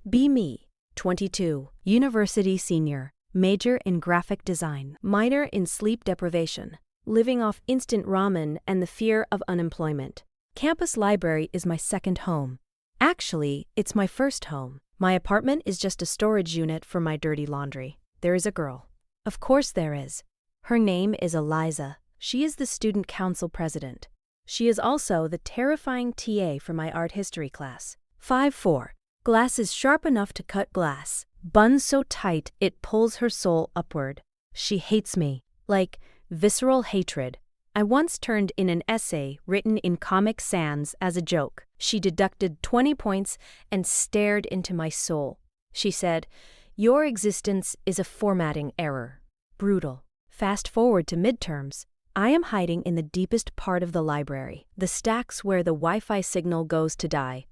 Be me, 22, university senior, major in graphic design, minor in sleep deprivation, living off instant ramen and the fear of unemployment. Campus library is my second home. Actually, it's my first home. My apartment is just a storage unit for my dirty laundry. There is a girl. Of course there is. Her name is Eliza. She is the student council president. She is also the terrifying TA for my art history class. 5'4". Glasses sharp enough to cut glass. Bun so tight it pulls her soul upward. She hates me. Like, visceral hatred. I once turned in an essay written in Comic Sans as a joke. She deducted 20 points and stared into my soul. She said, "Your existence is a formatting error." Brutal. Fast forward to midterms. I am hiding in the deepest part of the library, the stacks where the Wi-Fi signal goes to die,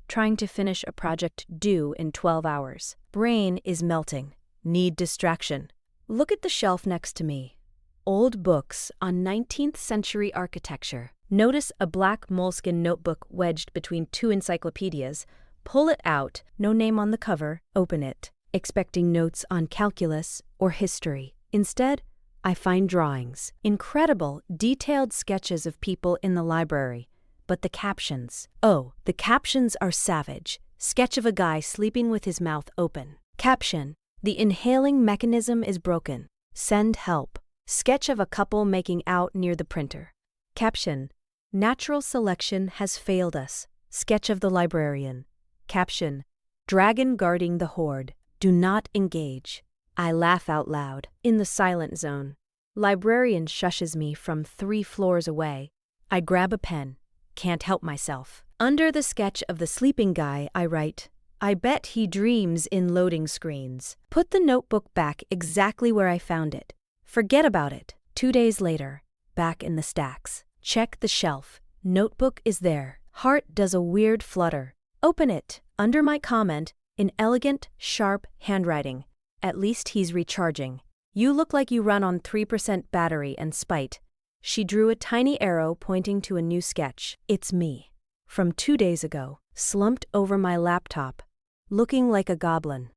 trying to finish a project due in 12 hours. Brain is melting. Need distraction. Look at the shelf next to me. Old books on 19th century architecture. Notice a black moleskin notebook wedged between two encyclopedias. Pull it out, no name on the cover, open it, expecting notes on calculus or history. Instead, I find drawings. Incredible, detailed sketches of people in the library. But the captions. Oh, the captions are savage. Sketch of a guy sleeping with his mouth open. Caption. The inhaling mechanism is broken. Send help. Sketch of a couple making out near the printer. Caption. Natural selection has failed us. Sketch of the librarian. Caption. Dragon guarding the horde. Do not engage. I laugh out loud. In the silent zone. Librarian shushes me from 3 floors away. I grab a pen. Can't help myself. Under the sketch of the sleeping guy, I write, "I bet he dreams in loading screens." Put the notebook back exactly where I found it. Forget about it. 2 days later, back in the stacks. Check the shelf. Notebook is there. Heart does a weird flutter. Open it. Under my comment, in elegant, sharp handwriting. At least he's recharging. You look like you run on 3% battery and spite. She drew a tiny arrow pointing to a new sketch. It's me. From 2 days ago, slumped over my laptop, looking like a goblin.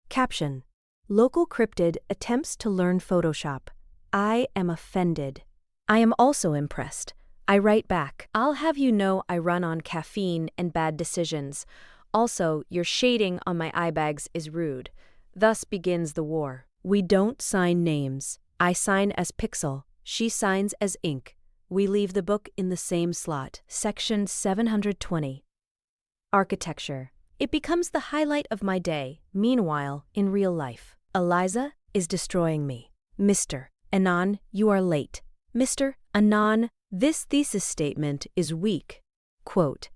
Caption. Local cryptid attempts to learn Photoshop. I am offended. I am also impressed. I write back. I'll have you know I run on caffeine and bad decisions. Also, your shading on my eye bags is rude. Thus begins the war. We don't sign names. I sign as Pixel. She signs as Ink. We leave the book in the same slot. Section 720. Architecture. It becomes the highlight of my day. Meanwhile, in real life, Eliza is destroying me. Mr. Anon, you are late. Mr. Anon, this thesis statement is weak. Quote,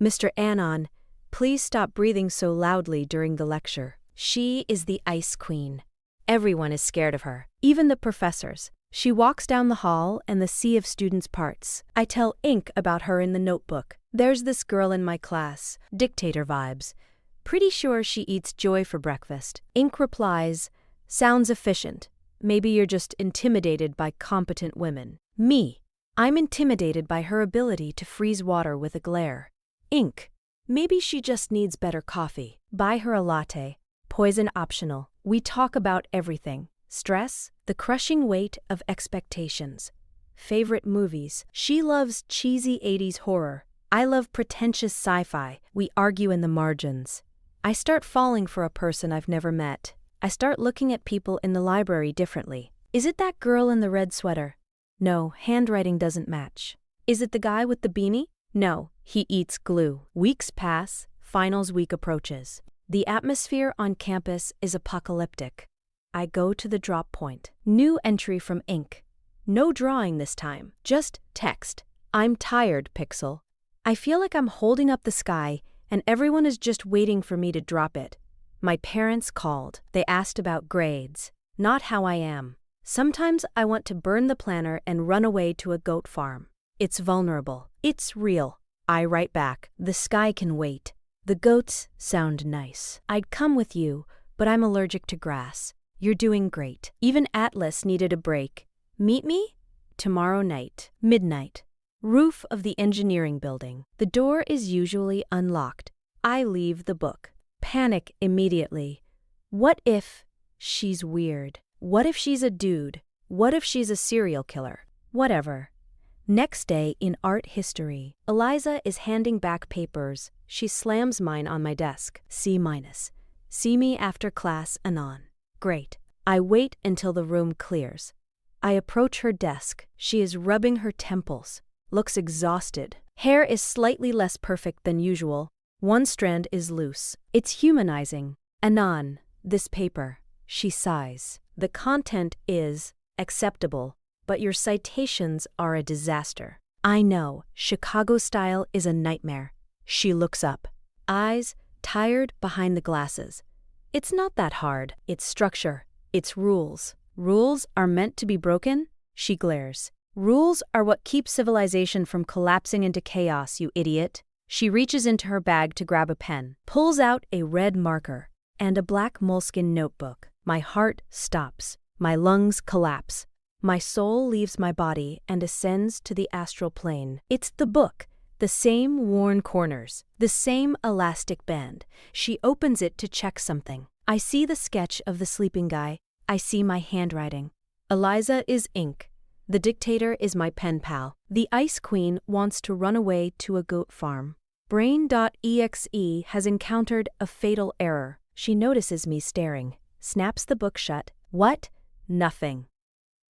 Mr. Anon, please stop breathing so loudly during the lecture. She is the ice queen. Everyone is scared of her, even the professors. She walks down the hall and the sea of students parts. I tell Ink about her in the notebook. There's this girl in my class, dictator vibes. Pretty sure she eats joy for breakfast. Ink replies, sounds efficient. Maybe you're just intimidated by competent women. Me. I'm intimidated by her ability to freeze water with a glare. Ink. Maybe she just needs better coffee. Buy her a latte. Poison optional. We talk about everything. Stress, the crushing weight of expectations. Favorite movies. She loves cheesy 80s horror. I love pretentious sci-fi. We argue in the margins. I start falling for a person I've never met. I start looking at people in the library differently. Is it that girl in the red sweater? No, handwriting doesn't match. Is it the guy with the beanie? No, he eats glue. Weeks pass, finals week approaches. The atmosphere on campus is apocalyptic. I go to the drop point. New entry from Ink. No drawing this time, just text. I'm tired, Pixel. I feel like I'm holding up the sky and everyone is just waiting for me to drop it. My parents called. They asked about grades, not how I am. Sometimes I want to burn the planner and run away to a goat farm. It's vulnerable. It's real. I write back. The sky can wait. The goats sound nice. I'd come with you, but I'm allergic to grass. You're doing great. Even Atlas needed a break. Meet me? Tomorrow night. Midnight. Roof of the engineering building. The door is usually unlocked. I leave the book. Panic immediately. What if she's weird? What if she's a dude? What if she's a serial killer? Whatever. Next day in art history, Eliza is handing back papers. She slams mine on my desk. C-. See me after class anon. Great. I wait until the room clears. I approach her desk. She is rubbing her temples. Looks exhausted. Hair is slightly less perfect than usual. One strand is loose. It's humanizing. Anon, this paper. She sighs. The content is acceptable, but your citations are a disaster. I know, Chicago style is a nightmare. She looks up. Eyes tired behind the glasses. It's not that hard. It's structure. It's rules. Rules are meant to be broken? She glares. Rules are what keep civilization from collapsing into chaos, you idiot. She reaches into her bag to grab a pen, pulls out a red marker and a black moleskin notebook. My heart stops. My lungs collapse. My soul leaves my body and ascends to the astral plane. It's the book. The same worn corners. The same elastic band. She opens it to check something. I see the sketch of the sleeping guy. I see my handwriting. Eliza is ink. The dictator is my pen pal. The Ice Queen wants to run away to a goat farm. Brain.exe has encountered a fatal error. She notices me staring, snaps the book shut. What? Nothing.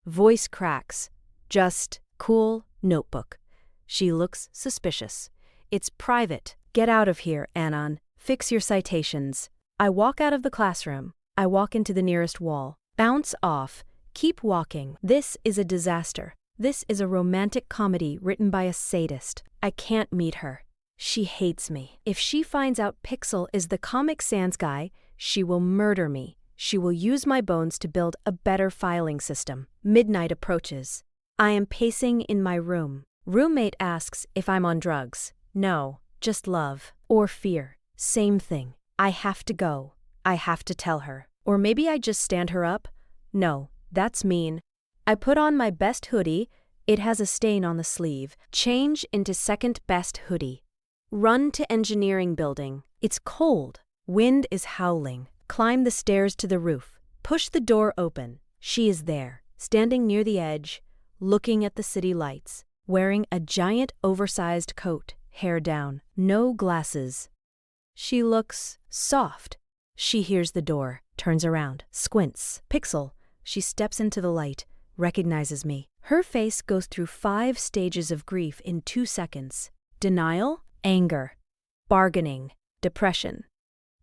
Voice cracks. Just cool notebook. She looks suspicious. It's private. Get out of here, Anon. Fix your citations. I walk out of the classroom. I walk into the nearest wall. Bounce off. Keep walking. This is a disaster. This is a romantic comedy written by a sadist. I can't meet her. She hates me. If she finds out Pixel is the Comic Sans guy, she will murder me. She will use my bones to build a better filing system. Midnight approaches. I am pacing in my room. Roommate asks if I'm on drugs. No, just love. Or fear. Same thing. I have to go. I have to tell her. Or maybe I just stand her up? No, that's mean. I put on my best hoodie. It has a stain on the sleeve. Change into second best hoodie. Run to engineering building. It's cold. Wind is howling. Climb the stairs to the roof. Push the door open. She is there, standing near the edge, looking at the city lights, wearing a giant oversized coat, hair down, no glasses. She looks soft. She hears the door, turns around, squints. Pixel. She steps into the light, recognizes me. Her face goes through 5 stages of grief in 2 seconds. Denial, anger, bargaining, depression.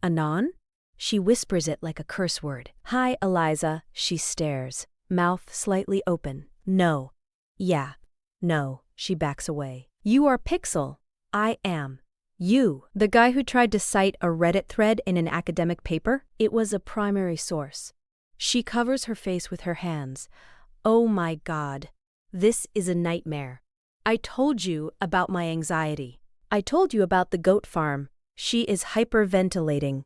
Anon? She whispers it like a curse word. Hi, Eliza. She stares, mouth slightly open. No. Yeah. No. She backs away. You are Pixel. I am. You. The guy who tried to cite a Reddit thread in an academic paper? It was a primary source. She covers her face with her hands. Oh my God. This is a nightmare. I told you about my anxiety. I told you about the goat farm. She is hyperventilating.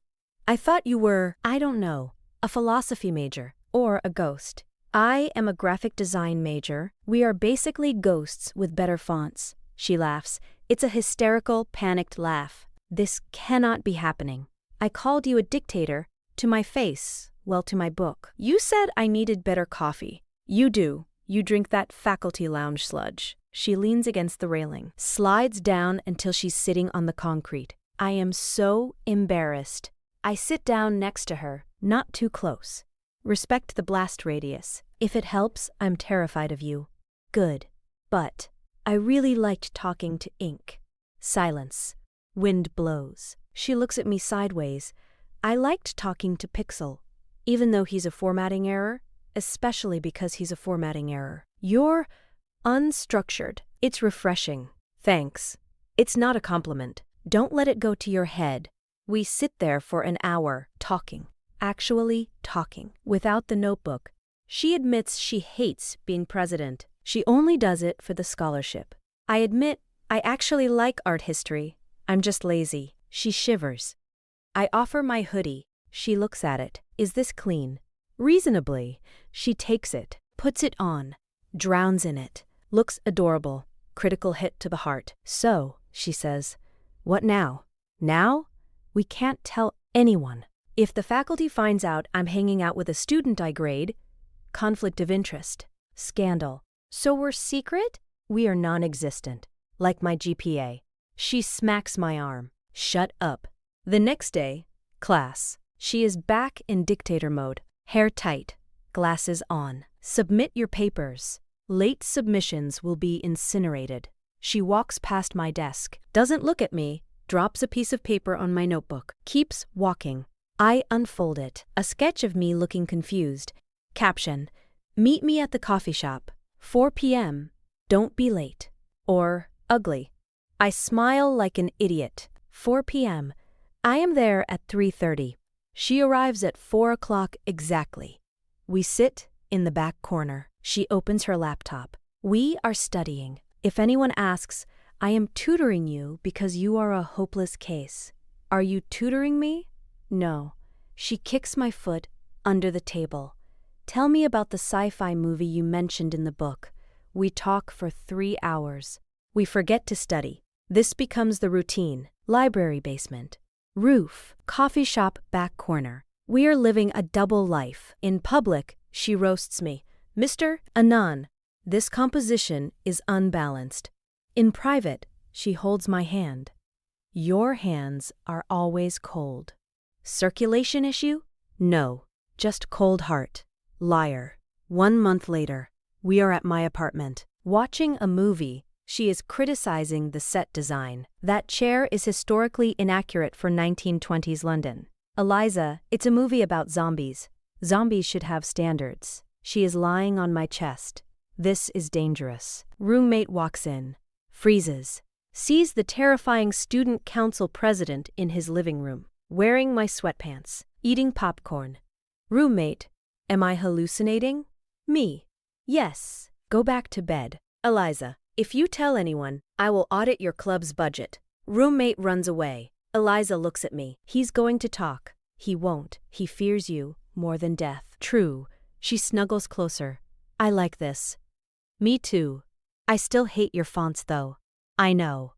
I thought you were, I don't know, a philosophy major or a ghost. I am a graphic design major. We are basically ghosts with better fonts. She laughs. It's a hysterical, panicked laugh. This cannot be happening. I called you a dictator to my face, well, to my book. You said I needed better coffee. You do. You drink that faculty lounge sludge. She leans against the railing, slides down until she's sitting on the concrete. I am so embarrassed. I sit down next to her, not too close. Respect the blast radius. If it helps, I'm terrified of you. Good. But I really liked talking to ink. Silence. Wind blows. She looks at me sideways. I liked talking to Pixel, even though he's a formatting error, especially because he's a formatting error. You're unstructured. It's refreshing. Thanks. It's not a compliment. Don't let it go to your head. We sit there for an hour, talking. Actually talking. Without the notebook. She admits she hates being president. She only does it for the scholarship. I admit I actually like art history. I'm just lazy. She shivers. I offer my hoodie. She looks at it. Is this clean? Reasonably. She takes it, puts it on, drowns in it. Looks adorable. Critical hit to the heart. So, she says, what now? Now? We can't tell Anyone. If the faculty finds out I'm hanging out with a student I grade, conflict of interest, scandal. So we're secret? We are non-existent. Like my GPA. She smacks my arm. Shut up. The next day, class. She is back in dictator mode. Hair tight. Glasses on. Submit your papers. Late submissions will be incinerated. She walks past my desk, doesn't look at me, drops a piece of paper on my notebook, keeps walking. I unfold it. A sketch of me looking confused. Caption: Meet me at the coffee shop. 4 p.m. Don't be late. Or ugly. I smile like an idiot. 4 p.m. I am there at 3:30. She arrives at 4 o'clock exactly. We sit in the back corner. She opens her laptop. We are studying. If anyone asks, I am tutoring you because you are a hopeless case. Are you tutoring me? No. She kicks my foot under the table. Tell me about the sci-fi movie you mentioned in the book. We talk for 3 hours. We forget to study. This becomes the routine. Library basement. Roof. Coffee shop back corner. We are living a double life. In public, she roasts me. Mr. Anand, this composition is unbalanced. In private, she holds my hand. Your hands are always cold. Circulation issue? No, just cold heart. Liar. 1 month later, we are at my apartment. Watching a movie, she is criticizing the set design. That chair is historically inaccurate for 1920s London. Eliza, it's a movie about zombies. Zombies should have standards. She is lying on my chest. This is dangerous. Roommate walks in, freezes, sees the terrifying student council president in his living room, wearing my sweatpants, eating popcorn. Roommate, am I hallucinating? Me. Yes. Go back to bed. Eliza, if you tell anyone, I will audit your club's budget. Roommate runs away. Eliza looks at me. He's going to talk. He won't. He fears you more than death. True. She snuggles closer. I like this. Me too. I still hate your fonts though. I know.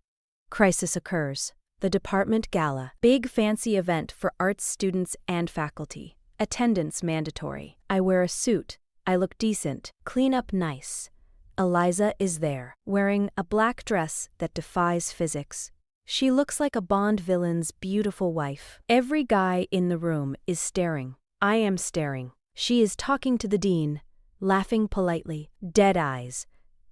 Crisis occurs. The department gala. Big fancy event for arts students and faculty. Attendance mandatory. I wear a suit. I look decent. Clean up nice. Eliza is there, wearing a black dress that defies physics. She looks like a Bond villain's beautiful wife. Every guy in the room is staring. I am staring. She is talking to the dean, laughing politely, dead eyes.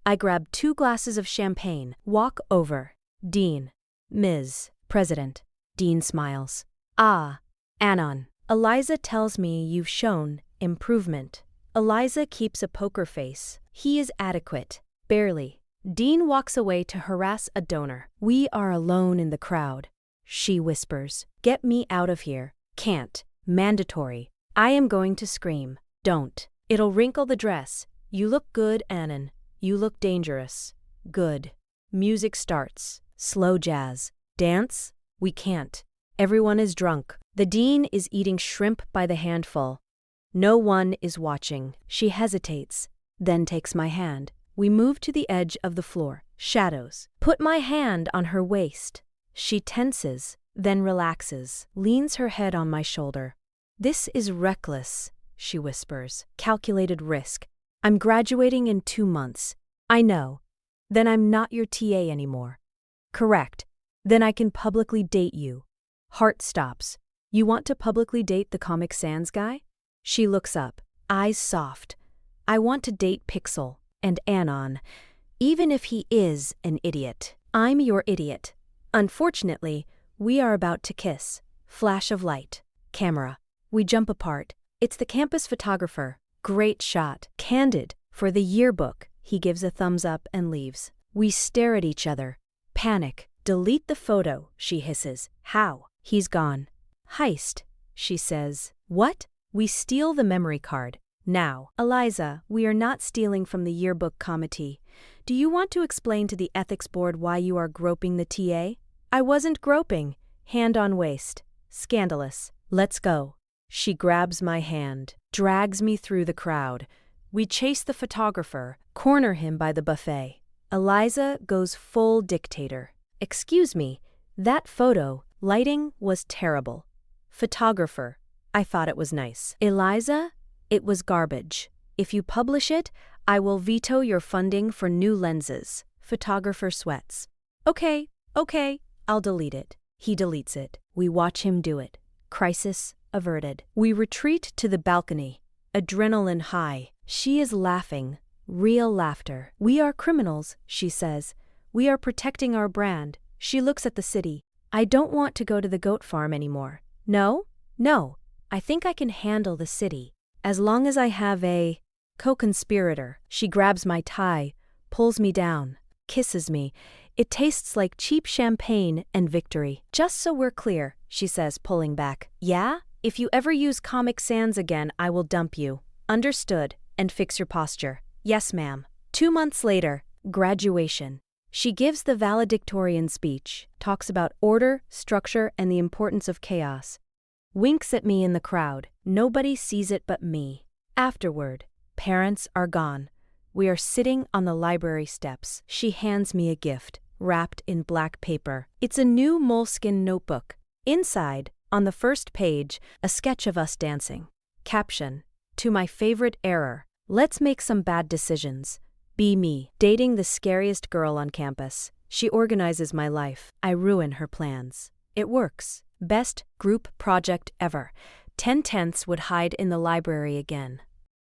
I grab 2 glasses of champagne, walk over. Dean. Ms. President. Dean smiles. Ah, Anon. Eliza tells me you've shown improvement. Eliza keeps a poker face. He is adequate. Barely. Dean walks away to harass a donor. We are alone in the crowd. She whispers. Get me out of here. Can't. Mandatory. I am going to scream. Don't. It'll wrinkle the dress. You look good, Anon. You look dangerous. Good. Music starts. Slow jazz. Dance? We can't. Everyone is drunk. The dean is eating shrimp by the handful. No one is watching. She hesitates, then takes my hand. We move to the edge of the floor. Shadows. Put my hand on her waist. She tenses, then relaxes, leans her head on my shoulder. This is reckless, she whispers. Calculated risk. I'm graduating in 2 months. I know. Then I'm not your TA anymore. Correct. Then I can publicly date you. Heart stops. You want to publicly date the Comic Sans guy? She looks up, eyes soft. I want to date Pixel and Anon, even if he is an idiot. I'm your idiot. Unfortunately, we are about to kiss. Flash of light. Camera. We jump apart. It's the campus photographer. Great shot. Candid. For the yearbook. He gives a thumbs up and leaves. We stare at each other. Panic. Delete the photo, she hisses. How? He's gone. Heist, she says. What? We steal the memory card. Now, Eliza, we are not stealing from the yearbook committee. Do you want to explain to the ethics board why you are groping the TA? I wasn't groping. Hand on waist. Scandalous. Let's go. She grabs my hand, drags me through the crowd. We chase the photographer, corner him by the buffet. Eliza goes full dictator. Excuse me, that photo, lighting was terrible. Photographer. I thought it was nice. Eliza, it was garbage. If you publish it, I will veto your funding for new lenses. Photographer sweats. Okay, I'll delete it. He deletes it. We watch him do it. Crisis averted. We retreat to the balcony. Adrenaline high. She is laughing. Real laughter. We are criminals, she says. We are protecting our brand. She looks at the city. I don't want to go to the goat farm anymore. No. I think I can handle the city. As long as I have a co-conspirator. She grabs my tie, pulls me down, kisses me. It tastes like cheap champagne and victory. Just so we're clear, she says, pulling back. Yeah? If you ever use Comic Sans again, I will dump you. Understood. And fix your posture. Yes, ma'am. 2 months later, graduation. She gives the valedictorian speech, talks about order, structure, and the importance of chaos. Winks at me in the crowd. Nobody sees it but me. Afterward, parents are gone. We are sitting on the library steps. She hands me a gift, wrapped in black paper. It's a new moleskin notebook. Inside, on the first page, a sketch of us dancing. Caption: to my favorite error. Let's make some bad decisions. Be me. Dating the scariest girl on campus. She organizes my life. I ruin her plans. It works. Best group project ever. 10/10ths would hide in the library again.